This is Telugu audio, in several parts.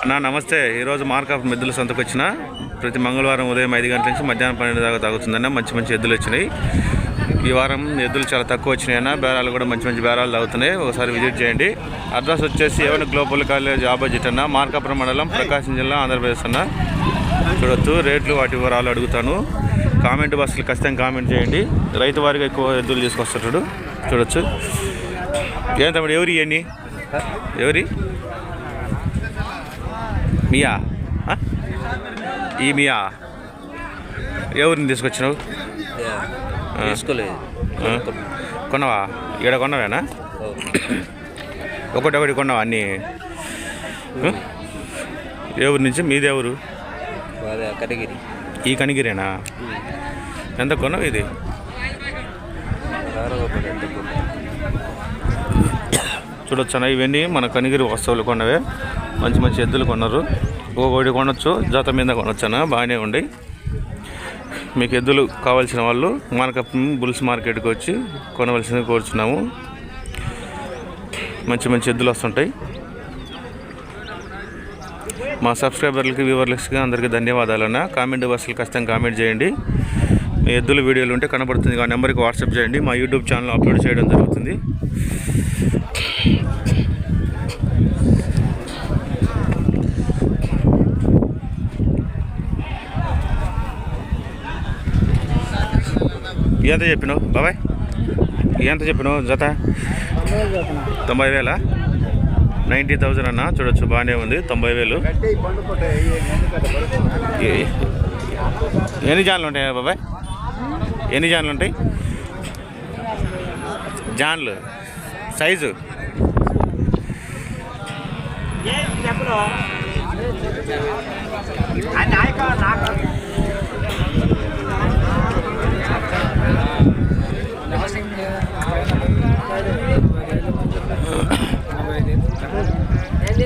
అన్నా నమస్తే. ఈరోజు మార్కాపు ఎద్దుల సంతకు వచ్చిన ప్రతి మంగళవారం ఉదయం 5 గంటల నుంచి మధ్యాహ్నం 12 దాకా తాగుతుందన్న. మంచి ఎద్దులు వచ్చినాయి. ఈ వారం ఎద్దులు చాలా తక్కువ వచ్చినాయి అన్న. బేరాలు కూడా మంచి బేరాలు తాగుతున్నాయి. ఒకసారి విజిట్ చేయండి. అడ్రస్ వచ్చేసి ఏవైనా గ్లోబల్ కాలేజ్ ఆపోజిట్ అన్న, మార్కాపురం మండలం, ప్రకాశం జిల్లా, ఆంధ్రప్రదేశ్ అన్న. చూడొచ్చు రేట్లు వాటి వివరాలు అడుగుతాను. కామెంట్ బాక్స్లో ఖచ్చితంగా కామెంట్ చేయండి. రైతు వారిగా ఎక్కువ ఎద్దులు తీసుకొస్తాడు. చూడొచ్చు. ఏం తమ్ముడు ఎవరి ఇవన్నీ ఎవరి మియా ఈ మియా ఎవరిని తీసుకొచ్చినావు? కొన్నావా? ఈడ కొన్నావేనా? ఒకటి కొన్నావా అన్నీ? ఎవరి నుంచి? మీది ఎవరు? కనిగిరి. ఈ కనిగిరేనా? ఎంత కొన్నావు ఇది? చూడొచ్చా, ఇవన్నీ మన కనిగిరి వస్తువులు కొన్నవే. మంచి ఎద్దులు కొన్నారు. ఒకటి కొనొచ్చు, జత మీద కొనొచ్చనా. బాగానే ఉండి. మీకు ఎద్దులు కావాల్సిన వాళ్ళు మార్కాపురం బుల్స్ మార్కెట్కి వచ్చి కొనవలసింది కోరుచున్నాము. మంచి ఎద్దులు వస్తుంటాయి. మా సబ్స్క్రైబర్లకి, వ్యూవర్లకి అందరికీ ధన్యవాదాలన్న. కామెంట్ బాక్స్లో ఖచ్చితంగా కామెంట్ చేయండి. మీ ఎద్దుల వీడియోలు ఉంటే కనబడుతుంది. ఆ నెంబర్కి వాట్సాప్ చేయండి. మా యూట్యూబ్ ఛానల్ అప్లోడ్ చేయడం జరుగుతుంది. ఎంత చెప్పినావు బాబాయ్? ఎంత చెప్పినావు జత? 90,000? 90,000 అన్న. చూడొచ్చు, బాగానే ఉంది. 90,000. ఎన్ని జాన్లు ఉంటాయి బాబాయ్? ఎన్ని జాన్లు ఉంటాయి? జాన్లు సైజు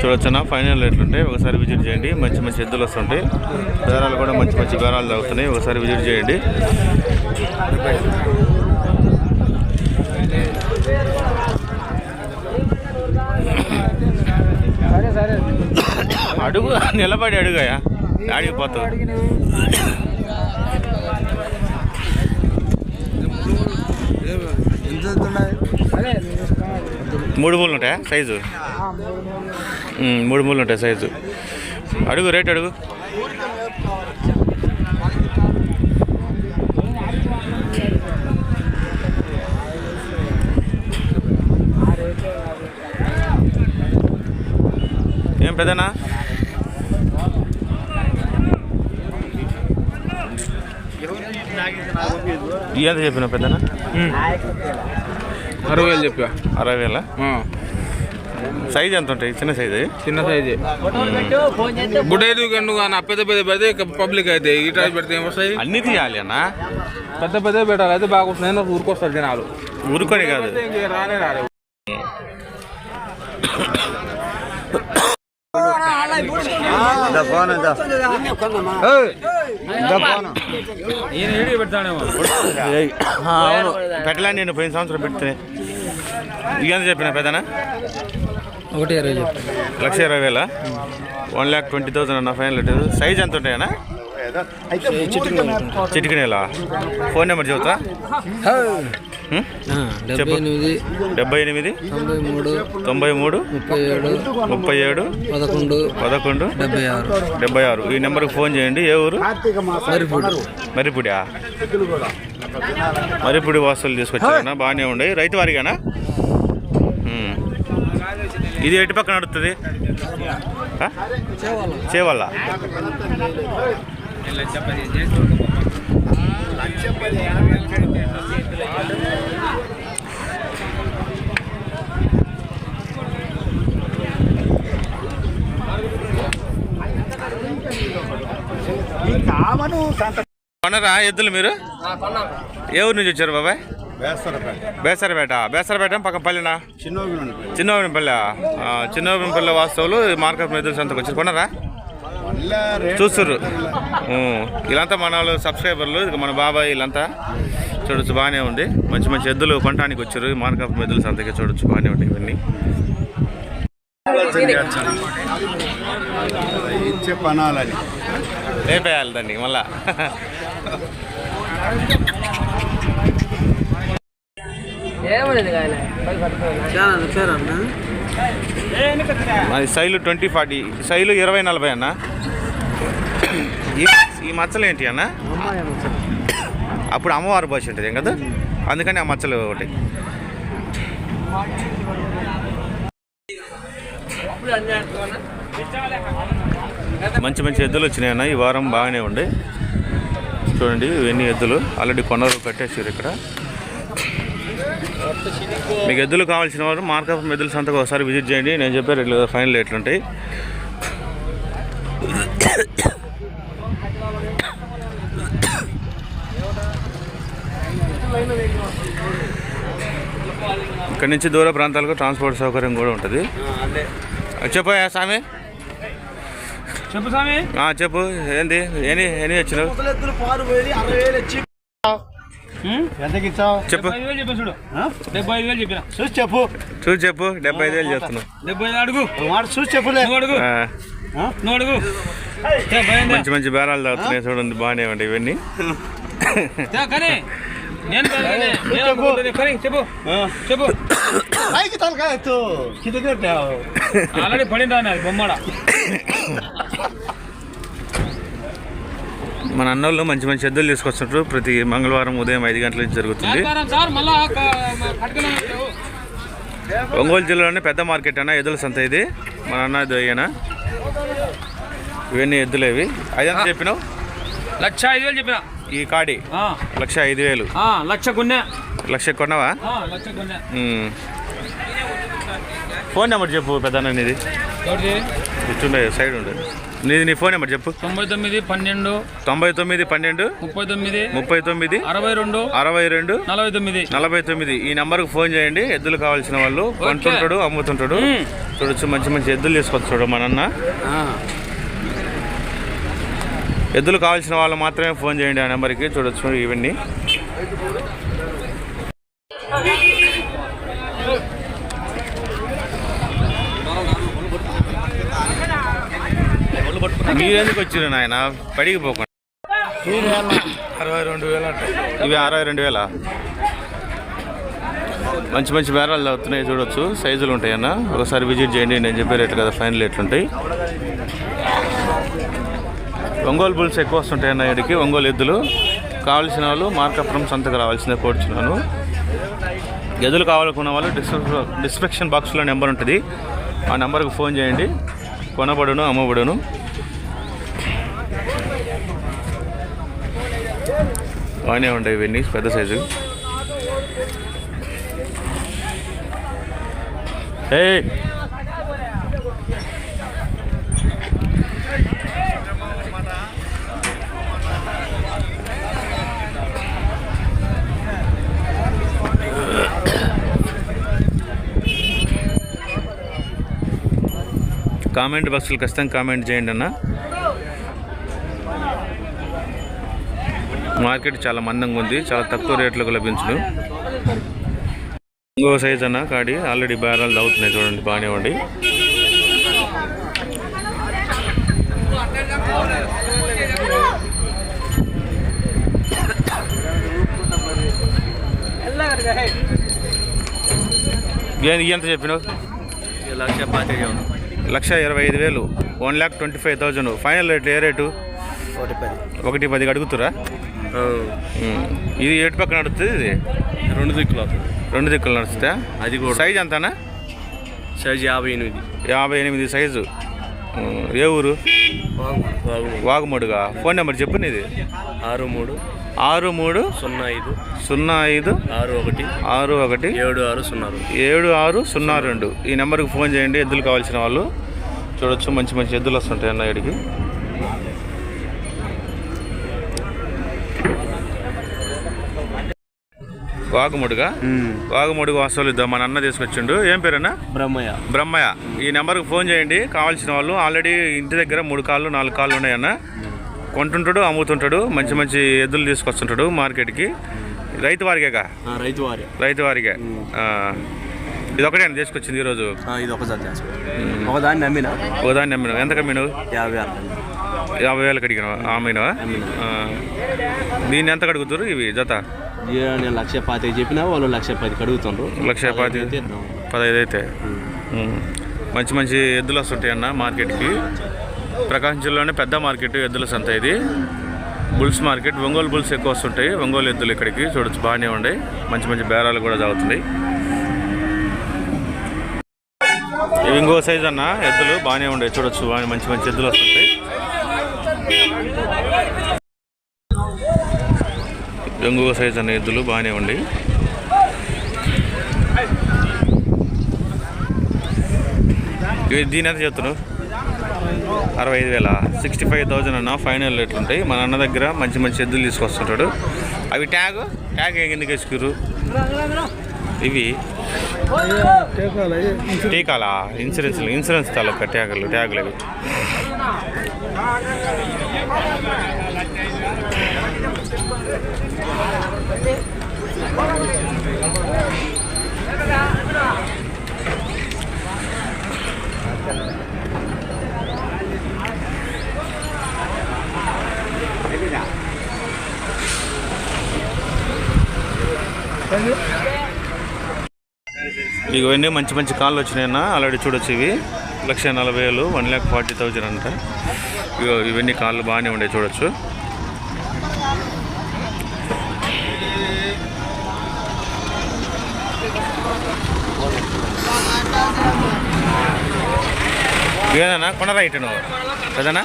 చూడొచ్చునా. ఫైనల్ రేట్లు ఉంటాయి. ఒకసారి విజిట్ చేయండి. మంచి ఎద్దులు వస్తుంటాయి. బేరాలు కూడా మంచి బేరాలు తాగుతున్నాయి. ఒకసారి విజిట్ చేయండి. అడుగు, నిలబడి అడుగాయా, ఆడికి పోతావు. మూడు మూలు ఉంటాయా సైజు? 3 మూలు ఉంటాయి సైజు. అడుగు, రేట్ అడుగు. ఏం పెద్దనా? ఎంత చెప్పినా పెద్దనా? 60,000 చెప్పా. 60,000? సైజ్ ఎంత ఉంటాయి? చిన్న సైజు? చిన్న సైజు. బుడైదు కానీ పెద్ద పెడితే పబ్లిక్ అయితే ఈ టైప్ పెడితే ఏమొస్తాయి? అన్నీ తీయాలి అన్న. పెద్ద పెట్టాలి అయితే బాగా వస్తున్నాయి. ఊరుకొస్తారు జనాలు. ఊరుకొని కాదు, రానే రాలే. పెట్టలే నేను పోయిన సంవత్సరం పెడితే. ఎంత చెప్పిన పెద్దనా? 1,20,000. 1,20,000 అన్న ఫైనల్. సైజ్ ఎంత ఉంటాయన్నా? చిటికనేలా? ఫోన్ నెంబర్ చెబుతా. 78 93 37 11 76. ఈ నెంబర్కి ఫోన్ చేయండి. ఏ ఊరు? మరిపూడి వాసులు తీసుకొచ్చారన్నా. బాగానే ఉండే. రైతు వారిగానా? ఇది ఎటు పక్కన నడుస్తుంది? చేవల్ల. కొనరా ఎద్దులు మీరు? ఏ ఊరు నుంచి వచ్చారు బాబాయ్? బేసరపేట పక్కన పల్లెనా? చిన్నోబినపల్లె. చిన్నోబినపల్లె వాస్తవులు మార్కెట్ ఎద్దుల సంతకు వచ్చారు. కొనరా? చూస్తుర్రు. వీళ్ళంతా మన వాళ్ళు సబ్స్క్రైబర్లు. ఇక మన బాబాయ్ వీళ్ళంతా చూడొచ్చు. బాగానే ఉంది. మంచి ఎద్దులు కొనడానికి వచ్చారు. మార్కాపు ఎద్దుల సంతకి చూడొచ్చు. బాగానే ఉంటాయి ఇవన్నీ. ఇచ్చే పనాలని రేపేయాలి దాన్ని మళ్ళా. అది సైలు 20-40, సైలు 20-40 అన్న. ఈ మచ్చలు ఏంటి అన్న? అప్పుడు అమ్మవారి భాష ఉంటుంది కదా, అందుకని ఆ మచ్చలు ఒకటి. మంచి మంచి ఎద్దులు వచ్చినాయన్న ఈ వారం, బాగానే ఉండే. చూడండి ఇవన్నీ ఎద్దులు ఆల్రెడీ కొనరు, కట్టేసారు ఇక్కడ. మీకు ఎద్దులు కావాల్సిన వారు మార్కప్ ఎద్దుల సంతకు ఒకసారి విజిట్ చేయండి. నేను చెప్పే రేట్లు ఫైనల్ రేట్లు ఉంటాయి. ఇక్కడి నుంచి దూర ప్రాంతాలకు ట్రాన్స్పోర్ట్ సౌకర్యం కూడా ఉంటుంది. చెప్పా స్వామి, చెప్పు స్వామి. చెప్పు ఏంది ఎన్ని వచ్చినావు? చెప్పు చూడు 75,000 చెప్పిన. చూసి చెప్పు 75,000 చెప్తున్నావు. 75 అడుగు చూసి చెప్పులే. అడుగు అడుగు. మంచి మంచి బేరాలు తాగుతున్నాయి చూడండి, బాగానే ఉంటాయి ఇవన్నీ. కానీ నేను చెప్పు చెప్పు. ఆల్రెడీ పడిందా బొమ్మడ. మన అన్నోళ్ళు మంచి మంచి ఎద్దులు తీసుకొస్తుంటారు. ప్రతి మంగళవారం ఉదయం 5 గంటల నుంచి జరుగుతుంది. ఒంగోలు జిల్లాలోనే పెద్ద మార్కెట్ అన్న ఎద్దుల సంత ఇది. మన అన్న అయ్యానా ఇవన్నీ ఎద్దులు ఇవి. 5 చెప్పినావు? 1,05,000 చెప్పిన. ఈ కాడి 1,05,000. 1,00,000 కొన్నావా? ఫోన్ నెంబర్ చెప్పు పెద్దన్న నీది. ఇచ్చుండే సైడ్ ఉండదు నీది. నీ ఫోన్ నెంబర్ చెప్పు. 9912 39 12 39 62 42 49. ఈ నెంబర్కి ఫోన్ చేయండి. ఎద్దులు కావాల్సిన వాళ్ళు. కొంటుంటాడు, అమ్ముతుంటాడు. చూడొచ్చు మంచి మంచి ఎద్దులు తీసుకొచ్చాడు మన అన్న. ఎద్దులు కావాల్సిన వాళ్ళు మాత్రమే ఫోన్ చేయండి ఆ నెంబర్కి. చూడొచ్చు ఇవన్నీ. మీరెందుకు వచ్చారు నాయన పడికి పోకుండా? 62,000 అంటే ఇవి 62,000. మంచి మంచి బేరాలు అవుతున్నాయి చూడొచ్చు. సైజులు ఉంటాయన్న, ఒకసారి విజిట్ చేయండి. నేను చెప్పే రేట్లు కదా ఫైనల్ రేట్లు ఉంటాయి. ఒంగోలు బుల్స్ ఎక్కువ వస్తుంటాయన్న ఇక్కడికి. ఒంగోలు ఎద్దులు కావాల్సిన వాళ్ళు మార్కాపురం సంతకు రావాల్సిందే కోరుచున్నాను. ఎద్దులు కావాలనుకున్న వాళ్ళు డిస్క్రిప్షన్ బాక్స్లో నెంబర్ ఉంటుంది, ఆ నెంబర్కి ఫోన్ చేయండి. కొనబడును, అమ్మబడును. బాగానే ఉంటాయి ఇవన్నీ పెద్ద సైజు. కామెంట్ బాక్స్లో ఖచ్చితంగా కామెంట్ చేయండి అన్న. మార్కెట్ చాలా మందంగా ఉంది, చాలా తక్కువ రేట్లకు లభించును. ఇంకో సైజ్ అన్న కాడి ఆల్రెడీ బేరాలు అవుతున్నాయి చూడండి, బాగానే ఉండి. ఎంత చెప్పినావు? 1,25,000. 1,25,000 ఫైనల్ రేట్. ఏ రేటు? 1,10 అడుగుతురా? ఇది ఎటు పక్కన నడుస్తుంది? ఇది 2 దిక్కులు. 2 దిక్కులు నడుస్తుందా? అది కూడా సైజ్ ఎంతనా? Size 58 size. ఏ ఊరు? వాగుమడుగా. ఫోన్ నెంబర్ చెప్పు నీది. 63 63 05 05 61 7602. ఈ నెంబర్కి ఫోన్ చేయండి. ఎద్దులు కావాల్సిన వాళ్ళు. చూడొచ్చు మంచి మంచి ఎద్దులు వస్తుంటాయి అన్న ఇక్కడికి. వాగుమడుగు వాస్తవాలు ఇద్దాం. మన అన్న తీసుకొచ్చిండు. ఏం పేరన్నా? బ్రహ్మయ్య. ఈ నెంబర్కి ఫోన్ చేయండి కావాల్సిన వాళ్ళు. ఆల్రెడీ ఇంటి దగ్గర 3 కాళ్ళు 4 కాళ్ళు ఉన్నాయన్న. కొంటుంటాడు, అమ్ముతుంటాడు. మంచి మంచి ఎద్దులు తీసుకొస్తుంటాడు మార్కెట్కి. రైతు వారికేగా? రైతు వారికే. ఇది ఒకటే తీసుకొచ్చింది ఈరోజు. ఇది ఒకసారి ఒకదాన్ని నమ్మిన. ఒకదాన్ని నమ్మినావు. ఎంత కమ్మినావు? 50,000 అడిగినావా? అమ్మినావా? దీన్ని ఎంత కడుగుతారు ఇవి జత? నేను 1,25,000 చెప్పినా వాళ్ళు 1,10,000 కడుగుతుండ్రు. 1,15,000 అయితే మంచి మంచి ఎద్దులు వస్తుంటాయి అన్న మార్కెట్కి. ప్రకాశం జిల్లాలోనే పెద్ద మార్కెట్ ఎద్దుల సంత ఇది. Bulls market. ఒంగోలు బుల్స్ ఎక్కువ వస్తుంటాయి. ఒంగోలు ఎద్దులు ఇక్కడికి చూడొచ్చు బాగానే ఉన్నాయి. మంచి మంచి బేరాలు కూడా సాగుతున్నాయి. ఇవి ఇంకో సైజ్ అన్న ఎద్దులు బాగానే ఉండే చూడొచ్చు. మంచి మంచి ఎద్దులు వస్తుంటాయి. ఇంకో సైజ్ అన్న ఎద్దులు బాగానే ఉండి. దీని ఎంత చెప్తున్నావు? 65,000. 65,000 అన్న ఫైనల్ రేట్లు ఉంటాయి. మన అన్న దగ్గర మంచి మంచి ఎద్దులు తీసుకొస్తుంటాడు. అవి ట్యాగ్ ఎందుకు వేసుకురు? ఇవి టీకాలా? ఇన్సూరెన్స్ తాలూకా ట్యాగులు అవి. ఇవన్నీ మంచి మంచి కాళ్ళు వచ్చినాయన్న ఆల్రెడీ చూడొచ్చు. ఇవి 1,40,000, 1,40,000 అంట. ఇవన్నీ కాళ్ళు బాగానే ఉండే చూడొచ్చు. ఏదన్నా కొనరా ఇటు నువ్వు కదనా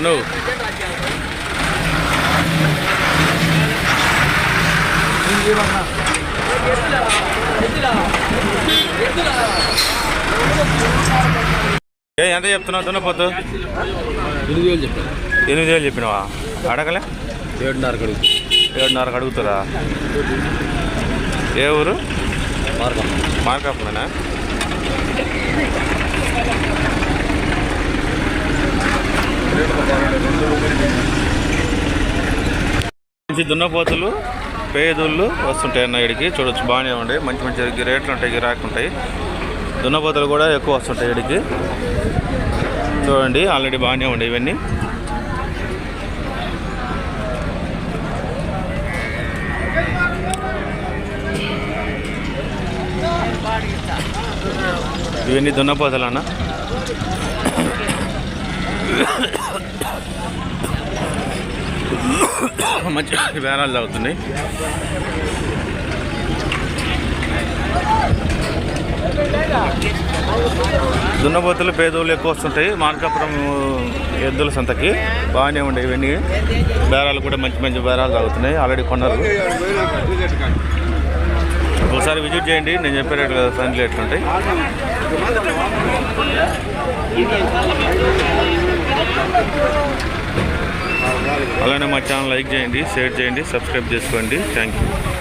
నువ్వు? ఎంత చెప్తున్నావు దున్నపోతు? 8,000 చెప్పినావా? అడగలే? 7,500 అడుగుతారా? ఏ ఊరు? మార్కాపురమేనా? మంచి దున్నపోతులు పేదోళ్ళు వస్తుంటాయి అన్న ఇడికి చూడొచ్చు. బాగానే ఉండే మంచి మంచి రేట్లు ఉంటాయి, గిరాకీ ఉంటాయి. దున్నపోతలు కూడా ఎక్కువ వస్తుంటాయి ఇడికి చూడండి. ఆల్రెడీ బాగానే ఉండే ఇవన్నీ. ఇవన్నీ దున్నపోతలు అన్న. మంచి బేరాలు తాగుతున్నాయి. దున్నపోతులు పేదోళ్ళు ఎక్కువ వస్తుంటాయి మార్కాపురం ఎద్దుల సంతకి. బాగానే ఉండే ఇవన్నీ బేరాలు కూడా మంచి మంచి బేరాలు తాగుతున్నాయి. ఆల్రెడీ కొన్నారు. ఒకసారి విజిట్ చేయండి. నేను చెప్పే రేట్లు కదా ఫ్రెండ్లీ రేట్లు ఉంటాయి. అలానే మా ఛానల్ లైక్ చేయండి, షేర్ చేయండి, సబ్స్క్రైబ్ చేసుకోండి. Thank you.